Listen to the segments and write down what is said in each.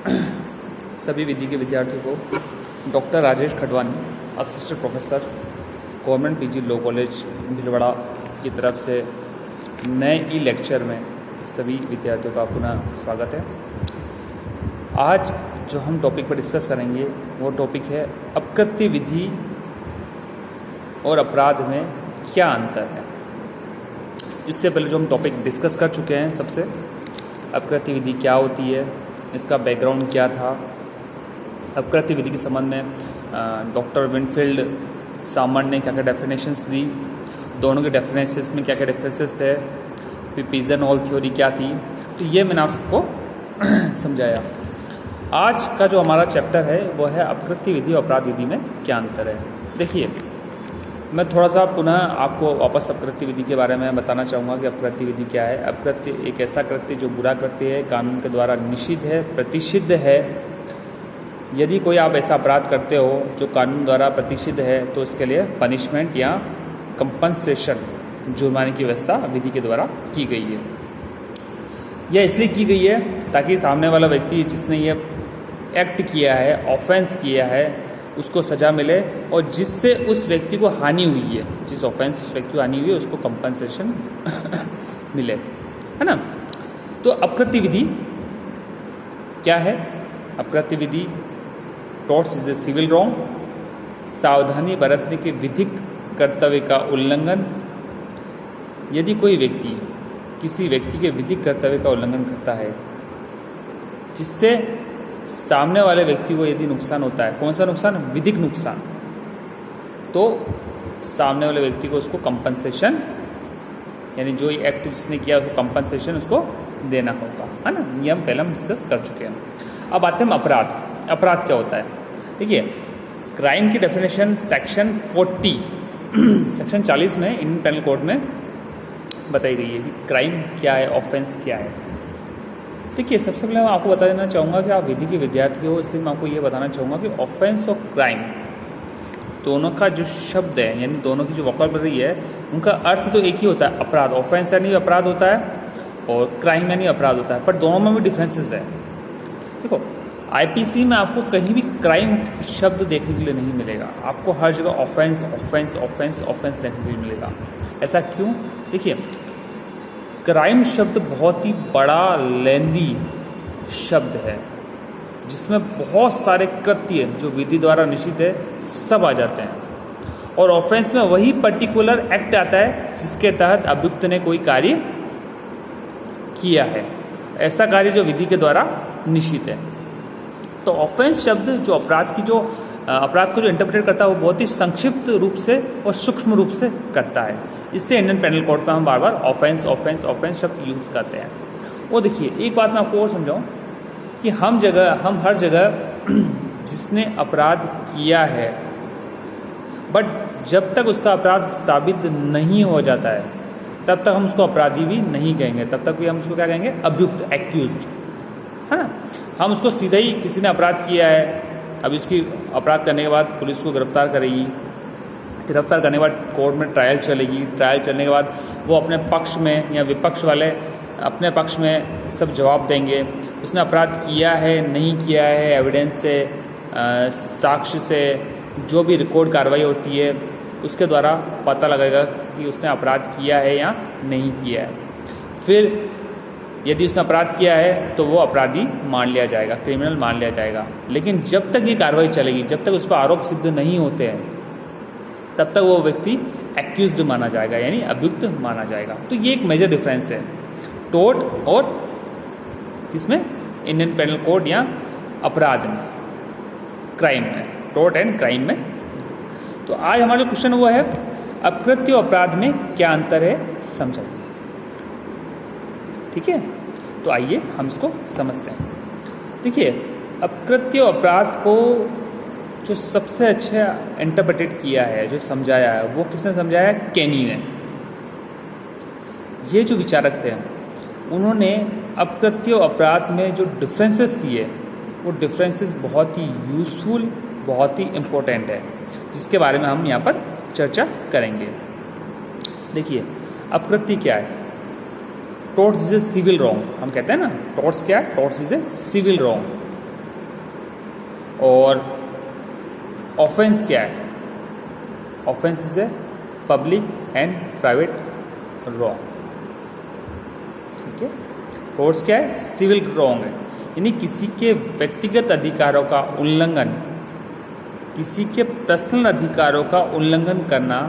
सभी विधि के विद्यार्थियों को doctor Rajesh Khadwani, assistant professor, government PG law college Bhilwara की तरफ से नए ई लेक्चर में सभी विद्यार्थियों का पुनः स्वागत है। आज जो हम टॉपिक पर डिस्कस करेंगे वो टॉपिक है अपकृत्य विधि और अपराध में क्या अंतर है। इससे पहले जो हम टॉपिक डिस्कस कर चुके हैं, सबसे अपकृत्य विधि क्या होती है, इसका बैकग्राउंड क्या था, अपकृत्य विधि के संबंध में डॉक्टर विनफील्ड सामर ने क्या क्या डेफिनेशंस दी, दोनों के डेफिनेशंस में क्या क्या डिफरेंसेस थे, फिर पिजनहोल थ्योरी क्या थी, तो ये मैंने आप सबको समझाया। आज का जो हमारा चैप्टर है वो है अपकृत्य विधि और अपराध विधि में क्या अंतर है। देखिए, मैं थोड़ा सा पुनः आपको वापस अपकृत्य विधि के बारे में बताना चाहूँगा कि अपकृत्य विधि क्या है। अपकृत्य एक ऐसा कृत्य जो बुरा कृत्य है, कानून के द्वारा निषिद्ध है, प्रतिषिद्ध है। यदि कोई आप ऐसा अपराध करते हो जो कानून द्वारा प्रतिषिद्ध है तो इसके लिए पनिशमेंट या कंपनसेशन, जुर्माने की व्यवस्था विधि के द्वारा की गई है। यह इसलिए की गई है ताकि सामने वाला व्यक्ति जिसने ये एक्ट किया है, ऑफेंस किया है, उसको सज़ा मिले और जिससे उस व्यक्ति को हानि हुई है, जिस ऑफेंस उस व्यक्ति को हानि हुई है, उसको कंपनसेशन मिले, है ना। तो अपकृत्य विधि क्या है? अपकृत्य विधि torts is a civil wrong, सावधानी बरतने के विधिक कर्तव्य का उल्लंघन। यदि कोई व्यक्ति किसी व्यक्ति के विधिक कर्तव्य का उल्लंघन करता है जिससे सामने वाले व्यक्ति को यदि नुकसान होता है, कौन सा नुकसान? विधिक नुकसान, तो सामने वाले व्यक्ति को उसको कंपनसेशन, यानी जो एक्ट जिसने किया उसको कंपनसेशन उसको देना होगा, है ना। नियम पहले हम डिस्कस कर चुके हैं। अब आते हैं हम अपराध। अपराध क्या होता है? देखिए, क्राइम की डेफिनेशन सेक्शन 40 सेक्शन 40 में इंडियन पेनल कोड में बताई गई है कि क्राइम क्या है, ऑफेंस क्या है। देखिए, सबसे पहले मैं आपको बता देना चाहूँगा कि आप विधि के विद्यार्थी हो, इसलिए मैं आपको ये बताना चाहूँगा कि ऑफेंस और क्राइम दोनों का जो शब्द है, यानी दोनों की जो वोकैबुलरी है, उनका अर्थ तो एक ही होता है, अपराध। ऑफेंस यानी अपराध होता है और क्राइम यानी अपराध होता है, पर दोनों में भी डिफरेंसेस है। देखो, आईपीसी में आपको कहीं भी क्राइम शब्द देखने के लिए नहीं मिलेगा, आपको हर जगह ऑफेंस ऑफेंस ऑफेंस ऑफेंस देखने के लिए मिलेगा। ऐसा क्यों? देखिए, क्राइम शब्द बहुत ही बड़ा लेंदी शब्द है जिसमें बहुत सारे कृत्य जो विधि द्वारा निषिद्ध है सब आ जाते हैं, और ऑफेंस में वही पर्टिकुलर एक्ट आता है जिसके तहत अभियुक्त ने कोई कार्य किया है, ऐसा कार्य जो विधि के द्वारा निषिद्ध है। तो ऑफेंस शब्द जो अपराध को जो इंटरप्रेट करता है वो बहुत ही संक्षिप्त रूप से और सूक्ष्म रूप से करता है। इससे इंडियन पेनल कोड पर हम बार बार ऑफेंस ऑफेंस ऑफेंस शब्द यूज करते हैं। वो देखिए, एक बात मैं आपको और समझाऊं कि हम हर जगह जिसने अपराध किया है, बट जब तक उसका अपराध साबित नहीं हो जाता है तब तक हम उसको अपराधी भी नहीं कहेंगे, तब तक भी हम उसको क्या कहेंगे? अभियुक्त, एक्यूज्ड, है ना। हम उसको सीधा ही, किसी ने अपराध किया है, अब इसकी अपराध करने के बाद पुलिस को गिरफ्तार करेगी, गिरफ्तार करने के बाद कोर्ट में ट्रायल चलेगी, ट्रायल चलने के बाद वो अपने पक्ष में या विपक्ष वाले अपने पक्ष में सब जवाब देंगे, उसने अपराध किया है नहीं किया है, एविडेंस से, साक्ष्य से, जो भी रिकॉर्ड कार्रवाई होती है उसके द्वारा पता लगेगा कि उसने अपराध किया है या नहीं किया है। फिर यदि उसने अपराध किया है तो वो अपराधी मान लिया जाएगा, क्रिमिनल मान लिया जाएगा। लेकिन जब तक ये कार्रवाई चलेगी, जब तक उस पर आरोप सिद्ध नहीं होते हैं, तब तक वो व्यक्ति एक्यूज्ड माना जाएगा, यानी अभियुक्त माना जाएगा। तो ये एक मेजर डिफरेंस है टोर्ट और किसमें? इंडियन पेनल कोड या अपराध में, क्राइम में, टोर्ट एंड क्राइम में। तो आज हमारा जो क्वेश्चन वो है अपकृत्य और अपराध में क्या अंतर है, समझाइए। ठीक है, तो आइए हम इसको समझते हैं। देखिए, अपकृत्य और अपराध को जो सबसे अच्छा इंटरप्रेटेड किया है, जो समझाया है, वो किसने समझाया है? केनी ने। ये जो विचारक थे उन्होंने अपकृत्य और अपराध में जो डिफरेंसेस किए, वो डिफरेंसेस बहुत ही यूज़फुल, बहुत ही इम्पोर्टेंट है, जिसके बारे में हम यहाँ पर चर्चा करेंगे। देखिए, अपकृत्य क्या है? Torts is a civil wrong, हम कहते हैं ना, टॉर्ट्स क्या है? Torts is a civil wrong. और ऑफेंस क्या है? Offence is a public and private wrong. ठीक है। टोर्ट्स क्या है? सिविल रॉन्ग है, यानी किसी के व्यक्तिगत अधिकारों का उल्लंघन, किसी के पर्सनल अधिकारों का उल्लंघन करना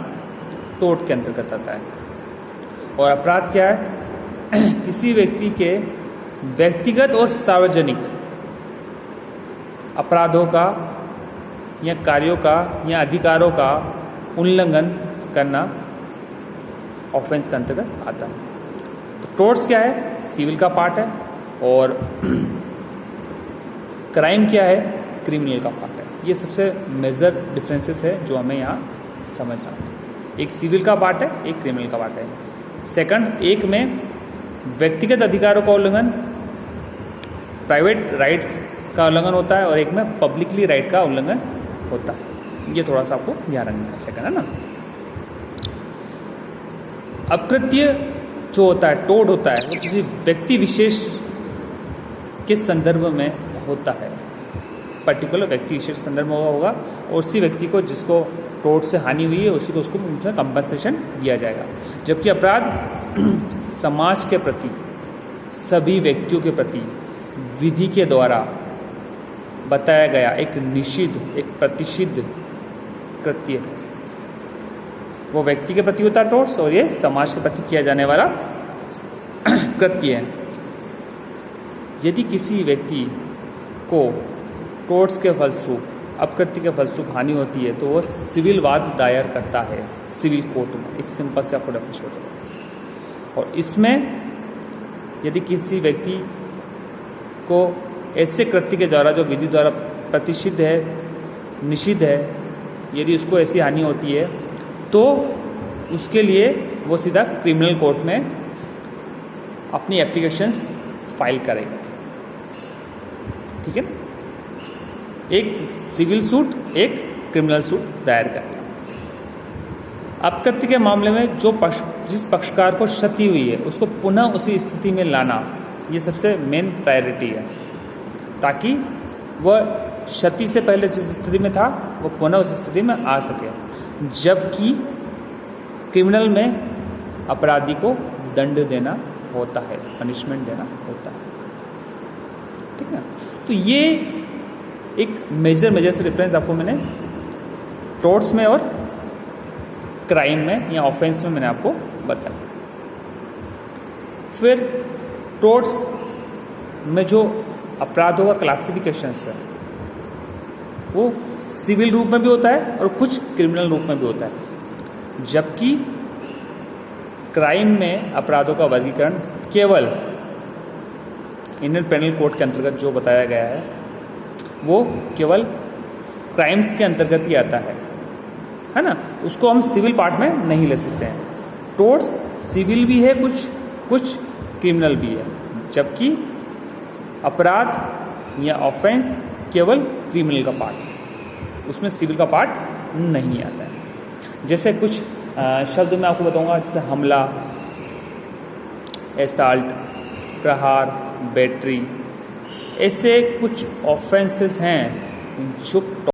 टोर्ट के अंतर्गत आता है। और अपराध क्या है? किसी व्यक्ति के व्यक्तिगत और सार्वजनिक अपराधों का या कार्यों का या अधिकारों का उल्लंघन करना ऑफेंस के अंतर्गत आता है। तो टोर्ट्स क्या है? सिविल का पार्ट है, और क्राइम क्या है? क्रिमिनल का पार्ट है। ये सबसे मेजर डिफरेंसेस है जो हमें यहाँ समझना है। एक सिविल का पार्ट है, एक क्रिमिनल का पार्ट है। सेकंड, एक में व्यक्तिगत अधिकारों का उल्लंघन, प्राइवेट राइट्स का उल्लंघन होता है, और एक में पब्लिकली राइट का उल्लंघन होता है। ये थोड़ा सा आपको ध्यान रखना है। सेकंड है ना। अपकृत्य जो होता है, टोर्ट होता है, वो किसी व्यक्ति विशेष के संदर्भ में होता है। पर्टिकुलर व्यक्ति विशेष संदर्भ में होगा, और उसी व्यक्ति को जिसको टोर्ट से हानि हुई है उसी को उसको उनसे कंपनसेशन दिया जाएगा। जबकि अपराध समाज के प्रति, सभी व्यक्तियों के प्रति विधि के द्वारा बताया गया एक निषिद्ध, एक प्रतिषिद्ध कृत्य है। वो व्यक्ति के प्रति होता है टोर्ट्स, और ये समाज के प्रति किया जाने वाला कृत्य है। यदि किसी व्यक्ति को टोर्ट्स के फलस्वरूप, अपकृत्य के फलस्वरूप हानि होती है, तो वो सिविल वाद दायर करता है सिविल कोर्ट में। एक सिंपल से आपको डेफिनेशन होता है। और इसमें यदि किसी व्यक्ति को ऐसे कृत्य के द्वारा जो विधि द्वारा प्रतिषिद्ध है, निषिद्ध है, यदि उसको ऐसी हानि होती है, तो उसके लिए वो सीधा क्रिमिनल कोर्ट में अपनी एप्लीकेशंस फाइल करेगा। ठीक है ना। एक सिविल सूट, एक क्रिमिनल सूट दायर करेगा। अपकृत्य के मामले में जिस पक्षकार को क्षति हुई है उसको पुनः उसी स्थिति में लाना, ये सबसे मेन प्रायोरिटी है, ताकि वह क्षति से पहले जिस स्थिति में था वो पुनः उस स्थिति में आ सके। जबकि क्रिमिनल में अपराधी को दंड देना होता है, पनिशमेंट देना होता है। ठीक है। तो ये एक मेजर से डिफरेंस आपको मैंने टोर्ट्स में और क्राइम में या ऑफेंस में मैंने आपको बताया। फिर टोर्ट्स में जो अपराधों का क्लासिफिकेशंस है वो सिविल रूप में भी होता है और कुछ क्रिमिनल रूप में भी होता है। जबकि क्राइम में अपराधों का वर्गीकरण केवल इंडियन पेनल कोड के अंतर्गत जो बताया गया है वो केवल क्राइम्स के अंतर्गत ही आता है ना। उसको हम सिविल पार्ट में नहीं ले सकते हैं। टोर्ट्स सिविल भी है, कुछ क्रिमिनल भी है, जबकि अपराध या ऑफेंस केवल क्रिमिनल का पार्ट है, उसमें सिविल का पार्ट नहीं आता है। जैसे कुछ शब्द मैं आपको बताऊंगा, जैसे हमला, एसाल्ट, प्रहार, बैटरी, ऐसे कुछ ऑफेंसेस हैं जो